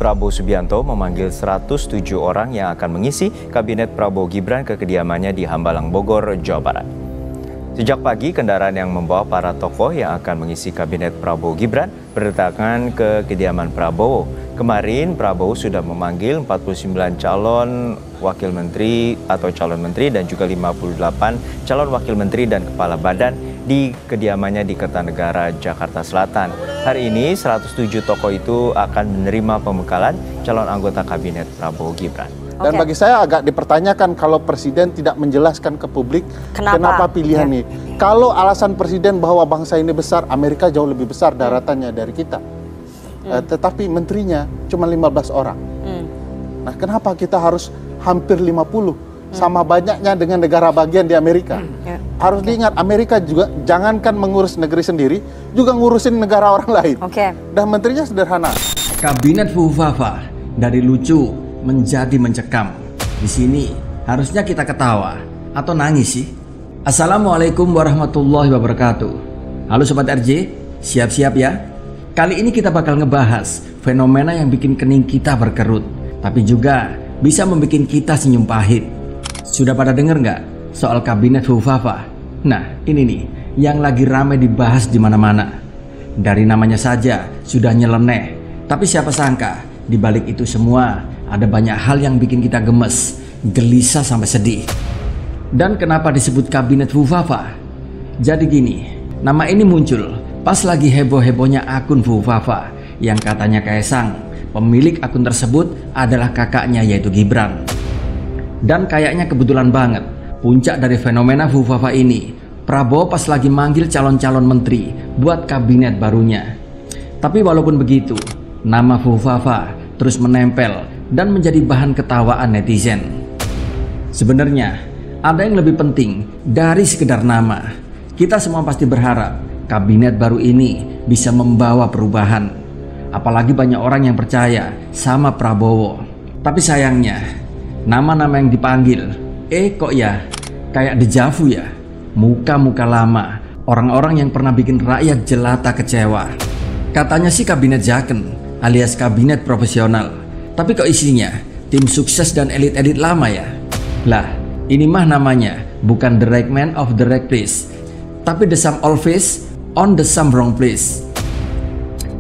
Prabowo Subianto memanggil 107 orang yang akan mengisi Kabinet Prabowo Gibran ke kediamannya di Hambalang, Bogor, Jawa Barat. Sejak pagi, kendaraan yang membawa para tokoh yang akan mengisi Kabinet Prabowo Gibran berdatangan ke kediaman Prabowo. Kemarin, Prabowo sudah memanggil 49 calon wakil menteri atau calon menteri dan juga 58 calon wakil menteri dan kepala badan di kediamannya di Kertanegara, Jakarta Selatan. Hari ini, 107 tokoh itu akan menerima pembekalan calon anggota Kabinet Prabowo Gibran. Dan bagi saya agak dipertanyakan kalau Presiden tidak menjelaskan ke publik kenapa pilihan ini. Kalau alasan Presiden bahwa bangsa ini besar, Amerika jauh lebih besar daratannya dari kita. Tetapi menterinya cuma 15 orang. Nah, kenapa kita harus hampir 50? Sama banyaknya dengan negara bagian di Amerika. Harus diingat, Amerika juga jangankan mengurus negeri sendiri, juga ngurusin negara orang lain. Dan menterinya sederhana. Kabinet Fufafa dari lucu menjadi mencekam. Di sini harusnya kita ketawa atau nangis sih. Assalamualaikum warahmatullahi wabarakatuh. Halo Sobat RJ, siap-siap ya. Kali ini kita bakal ngebahas fenomena yang bikin kening kita berkerut, tapi juga bisa membuat kita senyum pahit. Sudah pada denger nggak soal Kabinet Fufafa? Nah, ini nih yang lagi ramai dibahas di mana-mana. Dari namanya saja sudah nyeleneh, tapi siapa sangka di balik itu semua ada banyak hal yang bikin kita gemes, gelisah sampai sedih. Dan kenapa disebut Kabinet Fufafa? Jadi gini, nama ini muncul pas lagi heboh-hebohnya akun Fufafa yang katanya Kaisang, pemilik akun tersebut adalah kakaknya yaitu Gibran. Dan kayaknya kebetulan banget, puncak dari fenomena Fufafa ini, Prabowo pas lagi manggil calon-calon menteri buat kabinet barunya. Tapi walaupun begitu, nama Fufafa terus menempel dan menjadi bahan ketawaan netizen. Sebenarnya ada yang lebih penting dari sekedar nama. Kita semua pasti berharap kabinet baru ini bisa membawa perubahan. Apalagi banyak orang yang percaya sama Prabowo. Tapi sayangnya nama-nama yang dipanggil kok ya kayak dejavu ya. Muka-muka lama, orang-orang yang pernah bikin rakyat jelata kecewa. Katanya sih kabinet Jaken alias kabinet profesional. Tapi kok isinya tim sukses dan elit-elit lama ya? Lah, ini mah namanya bukan the right man of the right place, tapi the some always on the some wrong place.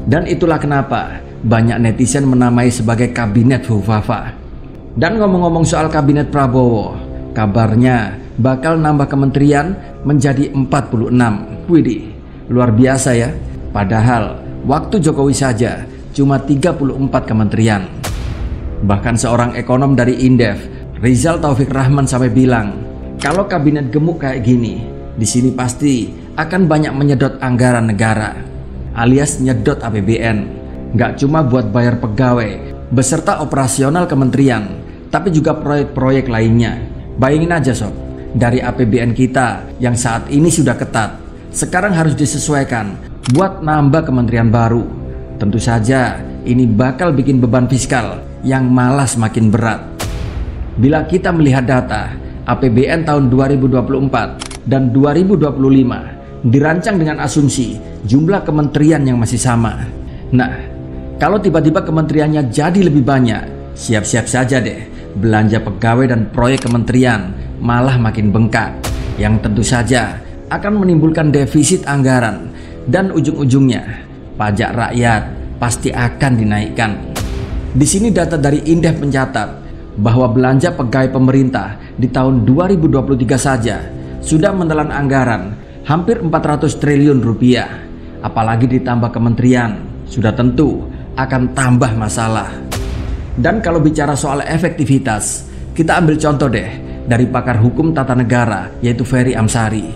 Dan itulah kenapa banyak netizen menamai sebagai kabinet Fufafa. Dan ngomong-ngomong soal kabinet Prabowo, kabarnya bakal nambah kementerian menjadi 46. Widih, luar biasa ya. Padahal waktu Jokowi saja cuma 34 kementerian. Bahkan seorang ekonom dari Indef, Rizal Taufik Rahman sampai bilang, kalau kabinet gemuk kayak gini, di sini pasti akan banyak menyedot anggaran negara, alias nyedot APBN. Nggak cuma buat bayar pegawai, beserta operasional kementerian, tapi juga proyek-proyek lainnya. Bayangin aja sob, dari APBN kita yang saat ini sudah ketat, sekarang harus disesuaikan buat nambah kementerian baru. Tentu saja ini bakal bikin beban fiskal yang malah semakin berat. Bila kita melihat data APBN tahun 2024 dan 2025 dirancang dengan asumsi jumlah kementerian yang masih sama. Nah, kalau tiba-tiba kementeriannya jadi lebih banyak, siap-siap saja deh belanja pegawai dan proyek kementerian malah makin bengkak, yang tentu saja akan menimbulkan defisit anggaran dan ujung-ujungnya pajak rakyat pasti akan dinaikkan. Di sini data dari Indef mencatat bahwa belanja pegawai pemerintah di tahun 2023 saja sudah menelan anggaran hampir 400 triliun rupiah. Apalagi ditambah kementerian, sudah tentu akan tambah masalah. Dan kalau bicara soal efektivitas, kita ambil contoh deh dari pakar hukum tata negara yaitu Ferry Amsari.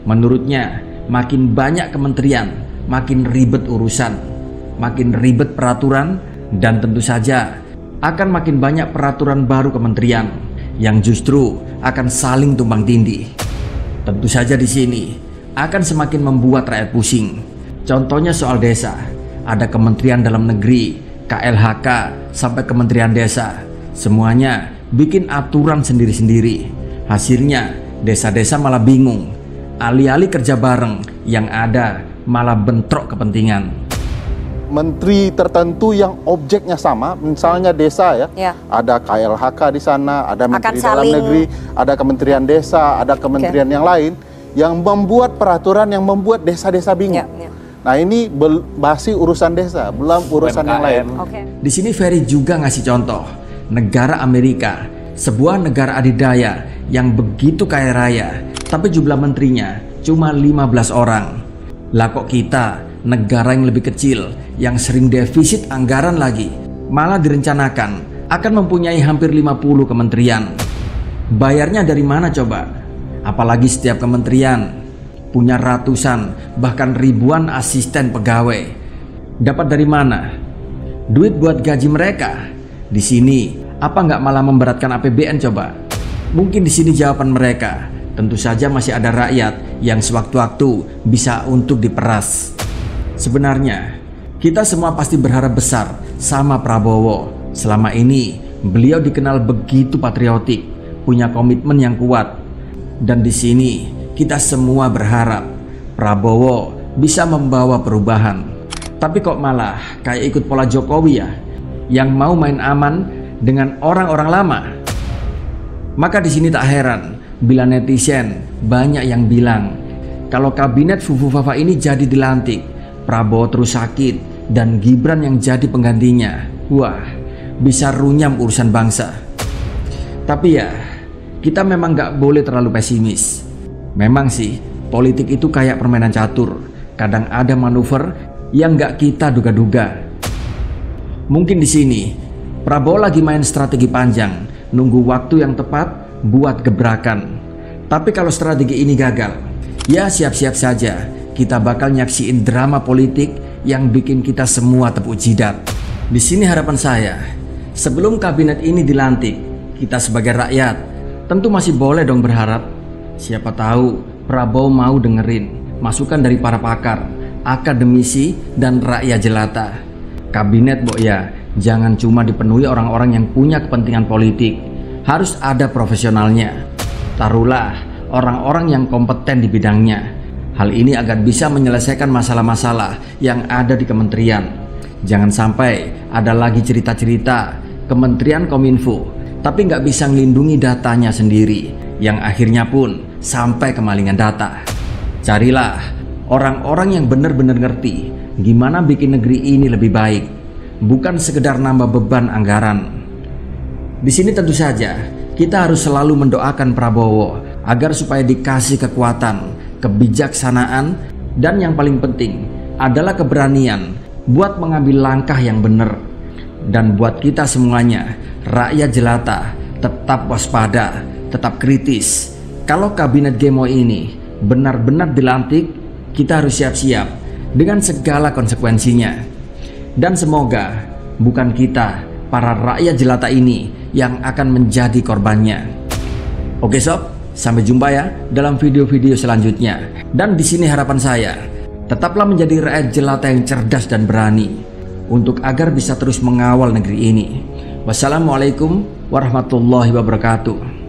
Menurutnya, makin banyak kementerian, makin ribet urusan, makin ribet peraturan, dan tentu saja akan makin banyak peraturan baru kementerian yang justru akan saling tumpang tindih. Tentu saja di sini akan semakin membuat rakyat pusing. Contohnya soal desa, ada Kementerian Dalam Negeri, KLHK, sampai Kementerian Desa. Semuanya bikin aturan sendiri-sendiri. Hasilnya desa-desa malah bingung. Alih-alih kerja bareng, yang ada malah bentrok kepentingan. menteri tertentu yang objeknya sama, misalnya desa ya. Ada KLHK di sana, ada Menteri Dalam Negeri, ada Kementerian Desa, ada kementerian yang lain yang membuat peraturan yang membuat desa-desa bingung. Nah ini masih urusan desa, belum urusan yang lain. Di sini Ferry juga ngasih contoh negara Amerika, sebuah negara adidaya yang begitu kaya raya, tapi jumlah menterinya cuma 15 orang. Lah kok kita, negara yang lebih kecil, yang sering defisit anggaran lagi, malah direncanakan akan mempunyai hampir 50 kementerian. Bayarnya dari mana coba? Apalagi setiap kementerian punya ratusan bahkan ribuan asisten pegawai. Dapat dari mana? Duit buat gaji mereka. Di sini apa nggak malah memberatkan APBN coba? Mungkin di sini jawaban mereka. Tentu saja masih ada rakyat yang sewaktu-waktu bisa untuk diperas. Sebenarnya kita semua pasti berharap besar sama Prabowo. Selama ini beliau dikenal begitu patriotik, punya komitmen yang kuat. Dan di sini kita semua berharap Prabowo bisa membawa perubahan. Tapi kok malah kayak ikut pola Jokowi ya, yang mau main aman dengan orang-orang lama. Maka di sini tak heran bila netizen banyak yang bilang kalau kabinet Fufu Fafa ini jadi dilantik, Prabowo terus sakit dan Gibran yang jadi penggantinya. Wah, bisa runyam urusan bangsa. Tapi ya, kita memang gak boleh terlalu pesimis. Memang sih, politik itu kayak permainan catur. Kadang ada manuver yang gak kita duga-duga. Mungkin di sini Prabowo lagi main strategi panjang, nunggu waktu yang tepat buat gebrakan. Tapi kalau strategi ini gagal, ya siap-siap saja kita bakal nyaksiin drama politik yang bikin kita semua tepuk jidat. Di sini harapan saya, sebelum kabinet ini dilantik, kita sebagai rakyat tentu masih boleh dong berharap. Siapa tahu Prabowo mau dengerin masukan dari para pakar, akademisi, dan rakyat jelata. Kabinet ya, jangan cuma dipenuhi orang-orang yang punya kepentingan politik. Harus ada profesionalnya. Taruhlah orang-orang yang kompeten di bidangnya. Hal ini agar bisa menyelesaikan masalah-masalah yang ada di kementerian. Jangan sampai ada lagi cerita-cerita Kementerian Kominfo tapi nggak bisa melindungi datanya sendiri, yang akhirnya pun sampai kemalingan data. Carilah orang-orang yang benar-benar ngerti gimana bikin negeri ini lebih baik, bukan sekedar nambah beban anggaran. Di sini tentu saja kita harus selalu mendoakan Prabowo agar supaya dikasih kekuatan, kebijaksanaan, dan yang paling penting adalah keberanian buat mengambil langkah yang benar. Dan buat kita semuanya, rakyat jelata, tetap waspada, tetap kritis. Kalau kabinet Gemo ini benar-benar dilantik, kita harus siap-siap dengan segala konsekuensinya. Dan semoga bukan kita, para rakyat jelata ini, yang akan menjadi korbannya. Oke sob, sampai jumpa ya dalam video-video selanjutnya. Dan di sini harapan saya, tetaplah menjadi rakyat jelata yang cerdas dan berani, untuk agar bisa terus mengawal negeri ini. Wassalamualaikum warahmatullahi wabarakatuh.